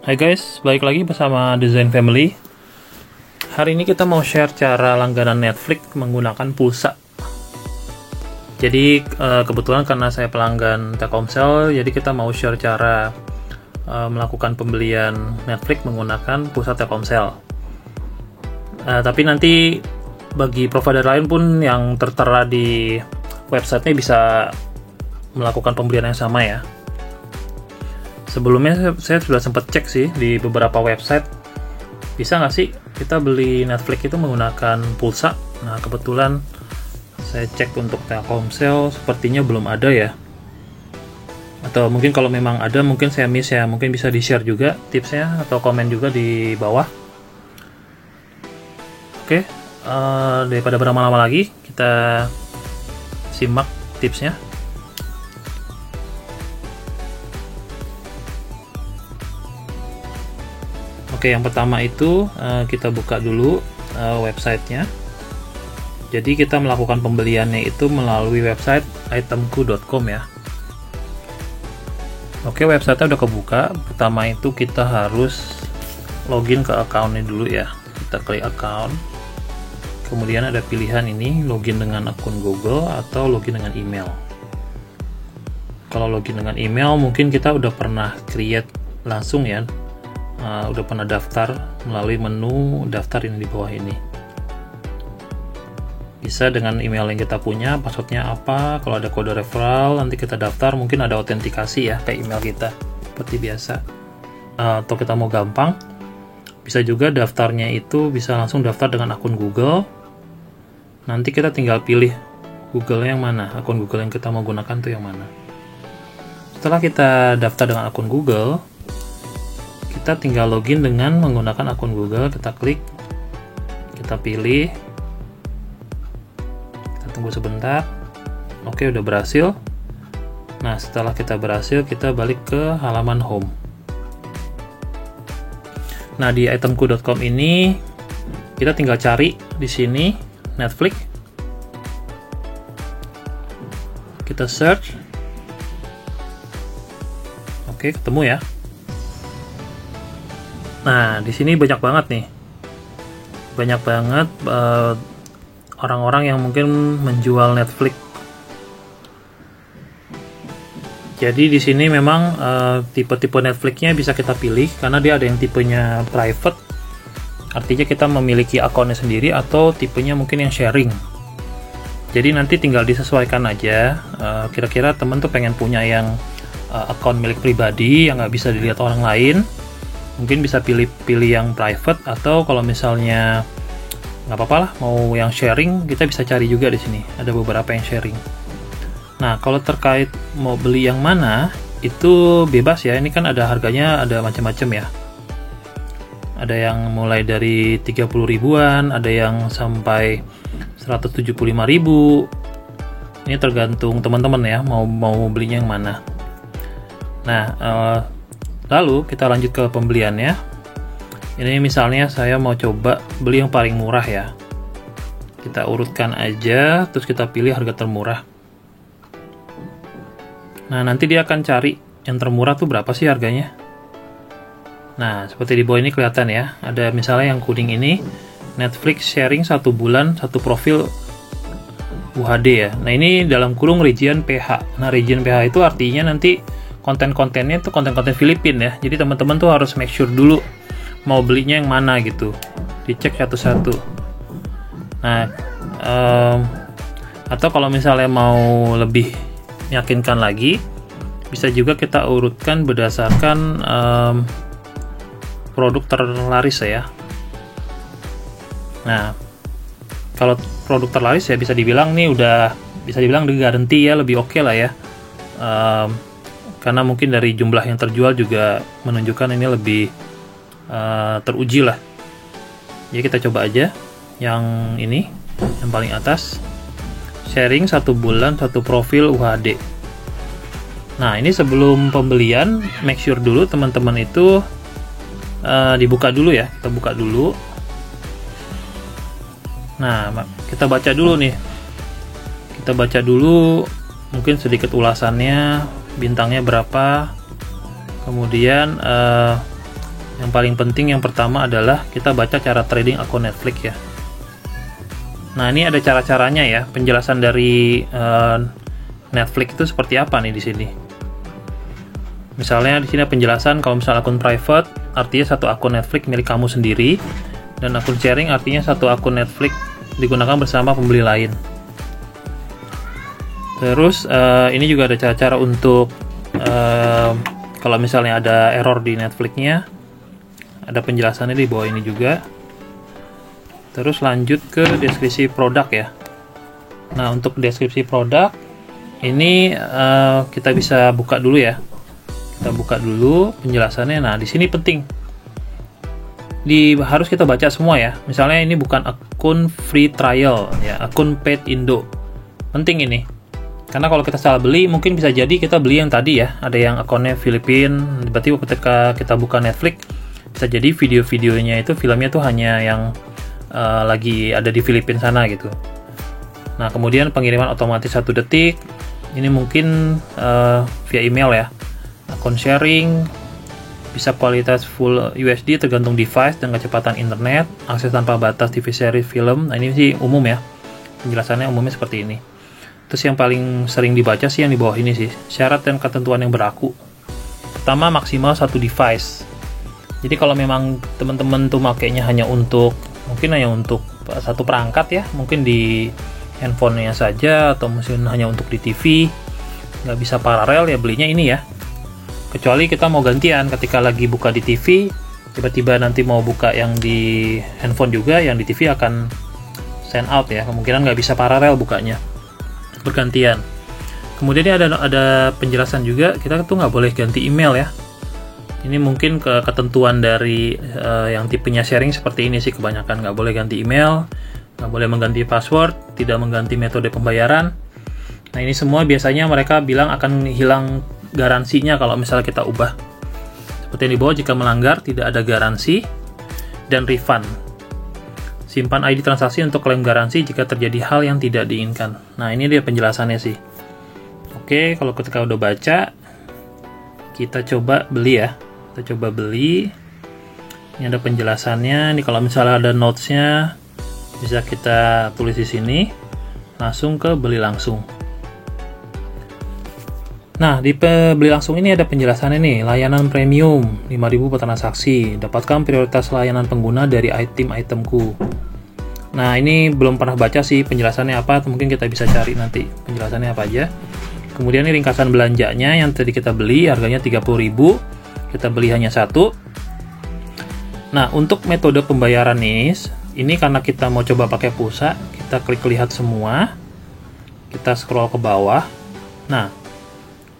Hai guys, balik lagi bersama Design Family. Hari ini kita mau share cara langganan Netflix menggunakan pulsa. Jadi kebetulan karena saya pelanggan Telkomsel, jadi kita mau share cara melakukan pembelian Netflix menggunakan pulsa Telkomsel. Tapi nanti bagi provider lain pun yang tertera di websitenya bisa melakukan pembelian yang sama ya. Sebelumnya saya sudah sempat cek sih di beberapa website, bisa nggak sih kita beli Netflix itu menggunakan pulsa. Nah kebetulan saya cek untuk Telkomsel sepertinya belum ada ya, atau mungkin kalau memang ada mungkin saya miss ya, mungkin bisa di share juga tipsnya atau komen juga di bawah. Oke, daripada berlama-lama lagi kita simak tipsnya. Oke, yang pertama itu kita buka dulu websitenya. Jadi kita melakukan pembeliannya itu melalui website itemku.com ya. Oke, websitenya udah kebuka. Pertama itu kita harus login ke accountnya dulu ya. Kita klik account. Kemudian ada pilihan ini, login dengan akun Google atau login dengan email. Kalau login dengan email mungkin kita udah pernah create langsung ya. Udah pernah daftar melalui menu daftar ini di bawah ini. Bisa dengan email yang kita punya, passwordnya apa, kalau ada kode referral nanti kita daftar, mungkin ada autentikasi ya kayak email kita seperti biasa. Atau kita mau gampang, bisa juga daftarnya itu bisa langsung daftar dengan akun Google. Nanti kita tinggal pilih Google yang mana, akun Google yang kita mau gunakan tuh yang mana. Setelah kita daftar dengan akun Google, kita tinggal login dengan menggunakan akun Google. Kita klik, kita pilih, kita tunggu sebentar. Oke, udah berhasil. Nah setelah kita berhasil, kita balik ke halaman home. Nah di itemku.com ini kita tinggal cari di sini Netflix, kita search. Oke, ketemu ya. Nah, di sini banyak banget nih. Banyak banget orang-orang yang mungkin menjual Netflix. Jadi di sini memang tipe-tipe Netflix-nya bisa kita pilih karena dia ada yang tipenya private. Artinya kita memiliki akunnya sendiri, atau tipenya mungkin yang sharing. Jadi nanti tinggal disesuaikan aja. Kira-kira temen tuh pengen punya yang akun milik pribadi yang nggak bisa dilihat orang lain, mungkin bisa pilih yang private, atau kalau misalnya nggak apa-apa lah mau yang sharing, kita bisa cari juga di sini ada beberapa yang sharing. Nah kalau terkait mau beli yang mana itu bebas ya, ini kan ada harganya, ada macam-macam ya, ada yang mulai dari 30 ribuan, ada yang sampai 175 ribu. Ini tergantung teman-teman ya mau belinya yang mana. Nah lalu kita lanjut ke pembeliannya. Ini misalnya saya mau coba beli yang paling murah ya. Kita urutkan aja, terus kita pilih harga termurah. Nah nanti dia akan cari yang termurah tuh berapa sih harganya. Nah seperti di bawah ini kelihatan ya. Ada misalnya yang kuning ini, Netflix sharing 1 bulan 1 profil UHD ya. Nah ini dalam kurung region PH. Nah region PH itu artinya nanti konten-kontennya itu konten-konten Filipina ya. Jadi teman-teman tuh harus make sure dulu mau belinya yang mana gitu. Dicek satu-satu. Nah, atau kalau misalnya mau lebih meyakinkan lagi, bisa juga kita urutkan berdasarkan produk terlaris ya. Nah, kalau produk terlaris ya bisa dibilang nih udah bisa dibilang di garansi ya, lebih oke lah ya. Karena mungkin dari jumlah yang terjual juga menunjukkan ini lebih teruji lah. Jadi kita coba aja yang ini, yang paling atas, sharing 1 bulan 1 profil UHD. Nah ini sebelum pembelian make sure dulu teman-teman itu dibuka dulu ya, kita buka dulu. Nah kita baca dulu nih, kita baca dulu mungkin sedikit ulasannya, bintangnya berapa, kemudian Yang paling penting yang pertama adalah kita baca cara trading akun Netflix ya. Nah, ini ada cara-caranya ya, penjelasan dari Netflix itu seperti apa nih di sini. Misalnya di sini penjelasan kalau misal akun private artinya satu akun Netflix milik kamu sendiri, dan akun sharing artinya satu akun Netflix digunakan bersama pembeli lain. Terus ini juga ada cara-cara untuk kalau misalnya ada error di Netflix-nya, ada penjelasannya di bawah ini juga. Terus lanjut ke deskripsi produk ya. Nah, untuk deskripsi produk ini kita bisa buka dulu ya. Kita buka dulu penjelasannya. Nah, di sini penting. Harus kita baca semua ya. Misalnya ini bukan akun free trial ya, akun paid Indo. Penting ini. Karena kalau kita salah beli, mungkin bisa jadi kita beli yang tadi ya, ada yang akunnya Filipina, berarti ketika kita buka Netflix, bisa jadi video-videonya itu, filmnya tuh hanya yang lagi ada di Filipina sana gitu. Nah, kemudian pengiriman otomatis 1 detik, ini mungkin via email ya. Akun sharing, bisa kualitas full UHD tergantung device dan kecepatan internet, akses tanpa batas TV series film. Nah, ini sih umum ya, penjelasannya umumnya seperti ini. Terus yang paling sering dibaca sih yang di bawah ini sih, syarat dan ketentuan yang berlaku. Pertama, maksimal 1 device. Jadi kalau memang teman-teman tuh makainya hanya untuk satu perangkat ya, mungkin di handphonenya saja, atau mungkin hanya untuk di TV, nggak bisa paralel ya, belinya ini ya. Kecuali kita mau gantian, ketika lagi buka di TV, tiba-tiba nanti mau buka yang di handphone juga, yang di TV akan sign out ya, kemungkinan nggak bisa paralel bukanya, bergantian. Kemudian ada penjelasan juga, kita tuh nggak boleh ganti email ya. Ini mungkin ketentuan dari yang tipenya sharing seperti ini sih, kebanyakan nggak boleh ganti email, nggak boleh mengganti password, tidak mengganti metode pembayaran. Nah, ini semua biasanya mereka bilang akan hilang garansinya kalau misalnya kita ubah. Seperti yang di bawah, jika melanggar tidak ada garansi dan refund. Simpan ID transaksi untuk klaim garansi jika terjadi hal yang tidak diinginkan. Nah, ini dia penjelasannya sih. Oke, kalau ketika udah baca, kita coba beli ya. Kita coba beli. Ini ada penjelasannya. Ini kalau misalnya ada notes-nya, bisa kita tulis di sini. Langsung ke beli langsung. Nah, di beli langsung ini ada penjelasannya nih. Layanan premium 5.000 per transaksi. Dapatkan prioritas layanan pengguna dari item-itemku. Nah, ini belum pernah baca sih penjelasannya apa, mungkin kita bisa cari nanti penjelasannya apa aja. Kemudian ini ringkasan belanjanya yang tadi kita beli, harganya 30.000, kita beli hanya 1. Nah, untuk metode pembayaran nih, ini karena kita mau coba pakai pulsa, kita klik lihat semua, kita scroll ke bawah. Nah,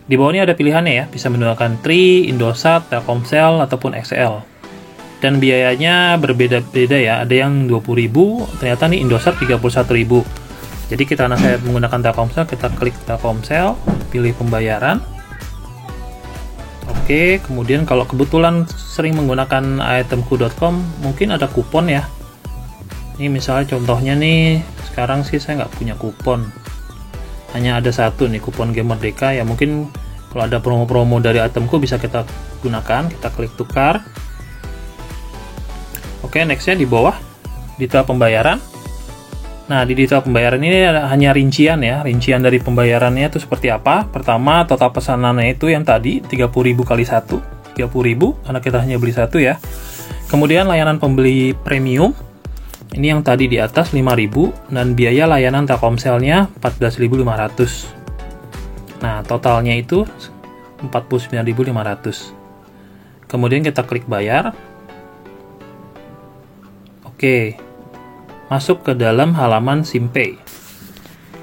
di bawah ini ada pilihannya ya, bisa menggunakan Tri, Indosat, Telkomsel, ataupun XL. Dan biayanya berbeda-beda ya, ada yang 20.000, ternyata nih Indosat 31.000. Jadi karena saya menggunakan Telkomsel, kita klik Telkomsel, pilih pembayaran. Oke, kemudian kalau kebetulan sering menggunakan itemku.com, mungkin ada kupon ya. Ini misalnya contohnya nih, sekarang sih saya nggak punya kupon. Hanya ada satu nih, kupon Game Merdeka ya, mungkin kalau ada promo-promo dari itemku bisa kita gunakan. Kita klik tukar. Oke, nextnya di bawah detail pembayaran. Nah, di detail pembayaran ini hanya rincian ya, rincian dari pembayarannya itu seperti apa. Pertama, total pesanannya itu yang tadi 30.000 kali 1, 30.000 karena kita hanya beli 1 ya. Kemudian layanan pembeli premium ini yang tadi di atas 5.000, dan biaya layanan Telkomselnya 14.500. Nah, totalnya itu 49.500. Kemudian kita klik bayar. Oke, masuk ke dalam halaman SIMPay.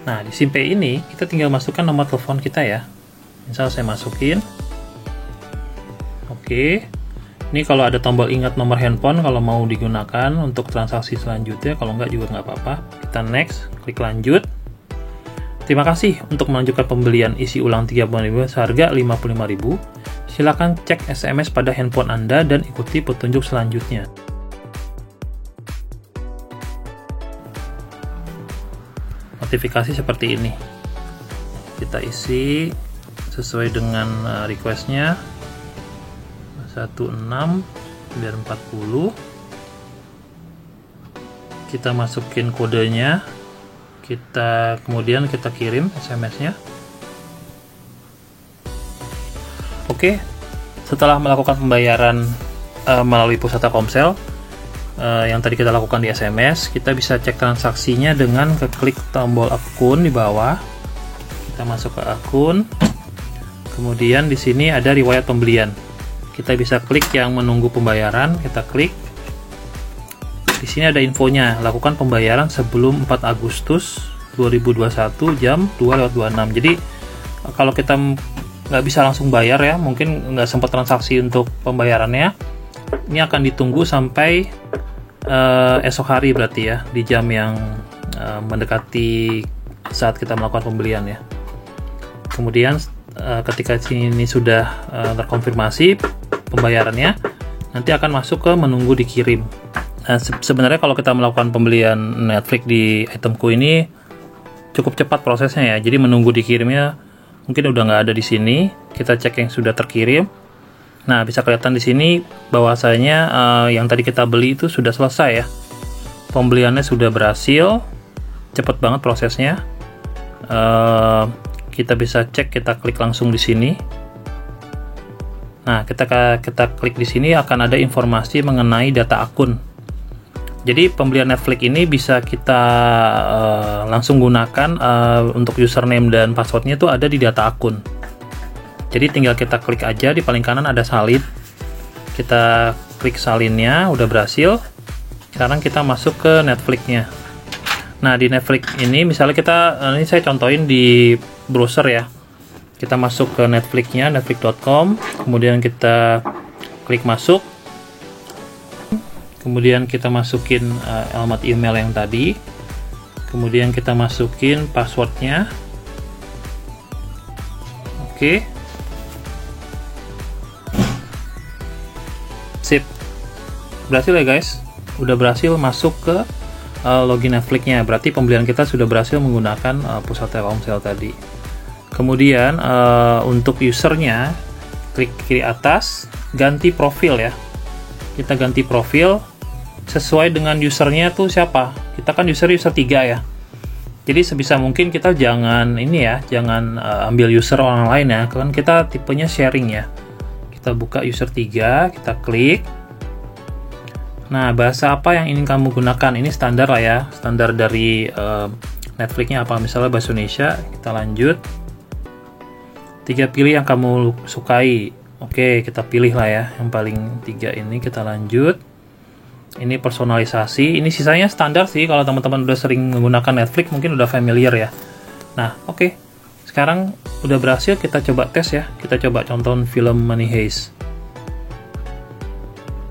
Nah, di SIMPay ini kita tinggal masukkan nomor telepon kita ya. Misal saya masukin. Oke, ini kalau ada tombol ingat nomor handphone kalau mau digunakan untuk transaksi selanjutnya, kalau enggak juga nggak apa-apa. Kita next, klik lanjut. Terima kasih untuk melanjutkan pembelian isi ulang 30.000 seharga 55.000. Silakan cek SMS pada handphone Anda dan ikuti petunjuk selanjutnya. Notifikasi seperti ini, kita isi sesuai dengan requestnya 16. 940. Kita masukin kodenya, kemudian kita kirim SMS-nya. Oke, setelah melakukan pembayaran melalui Pusat Telkomsel yang tadi kita lakukan di SMS, kita bisa cek transaksinya dengan keklik tombol akun di bawah. Kita masuk ke akun, kemudian di sini ada riwayat pembelian. Kita bisa klik yang menunggu pembayaran, kita klik. Di sini ada infonya, lakukan pembayaran sebelum 4 Agustus 2021 jam 2:26. Jadi kalau kita nggak bisa langsung bayar ya, mungkin nggak sempat transaksi untuk pembayarannya, ini akan ditunggu sampai esok hari berarti ya, di jam yang mendekati saat kita melakukan pembelian ya. Kemudian ketika ini sudah terkonfirmasi pembayarannya, nanti akan masuk ke menunggu dikirim. Nah, sebenarnya kalau kita melakukan pembelian Netflix di Itemku ini cukup cepat prosesnya ya, jadi menunggu dikirimnya mungkin udah nggak ada di sini. Kita cek yang sudah terkirim. Nah, bisa kelihatan di sini bahwasanya yang tadi kita beli itu sudah selesai ya. Pembeliannya sudah berhasil, cepet banget prosesnya. Kita bisa cek, kita klik langsung di sini. Nah, kita klik di sini akan ada informasi mengenai data akun. Jadi pembelian Netflix ini bisa kita langsung gunakan untuk username dan passwordnya itu ada di data akun. Jadi tinggal kita klik aja, di paling kanan ada salin. Kita klik salinnya, udah berhasil. Sekarang kita masuk ke Netflix-nya. Nah, di Netflix ini misalnya ini saya contohin di browser ya. Kita masuk ke Netflix-nya, netflix.com, kemudian kita klik masuk. Kemudian kita masukin alamat email yang tadi. Kemudian kita masukin passwordnya. Oke. Sip. Berhasil ya guys. Udah berhasil masuk ke login Netflix-nya. Berarti pembelian kita sudah berhasil menggunakan Pusat Telkomsel tadi. Kemudian untuk usernya, klik kiri atas, ganti profil ya. Kita ganti profil sesuai dengan usernya tuh siapa. Kita kan user 3 ya. Jadi sebisa mungkin kita jangan jangan ambil user orang lain ya. Kan kita tipenya sharing ya. Kita buka user 3, kita klik. Nah, bahasa apa yang ingin kamu gunakan? Ini standar lah ya. Standar dari Netflix-nya apa? Misalnya bahasa Indonesia, kita lanjut. 3 pilih yang kamu sukai. Oke, kita pilih lah ya. Yang paling 3 ini kita lanjut. Ini personalisasi. Ini sisanya standar sih. Kalau teman-teman udah sering menggunakan Netflix mungkin udah familiar ya. Nah, oke. Sekarang udah berhasil, kita coba tes ya. Kita coba contoh film Money Heist.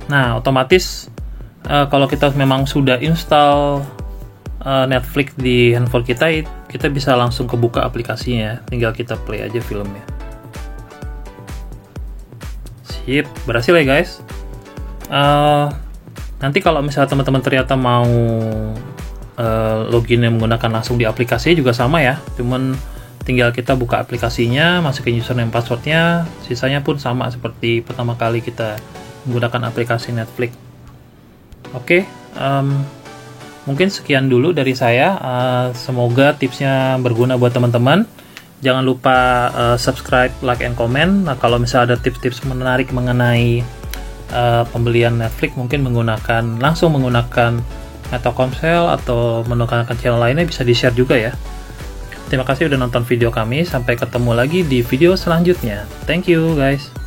Nah, otomatis kalau kita memang sudah install Netflix di handphone kita, kita bisa langsung kebuka aplikasinya. Tinggal kita play aja filmnya. Sip, berhasil ya guys. Nanti kalau misalnya teman-teman ternyata mau login yang menggunakan langsung di aplikasi juga sama ya. Cuman tinggal kita buka aplikasinya, masukin username passwordnya, sisanya pun sama seperti pertama kali kita menggunakan aplikasi Netflix. Oke, mungkin sekian dulu dari saya. Semoga tipsnya berguna buat teman-teman. Jangan lupa subscribe, like, and comment. Nah, kalau misalnya ada tips-tips menarik mengenai pembelian Netflix, mungkin langsung menggunakan Telkomsel atau menggunakan channel lainnya, bisa di-share juga ya. Terima kasih udah nonton video kami. Sampai ketemu lagi di video selanjutnya. Thank you guys.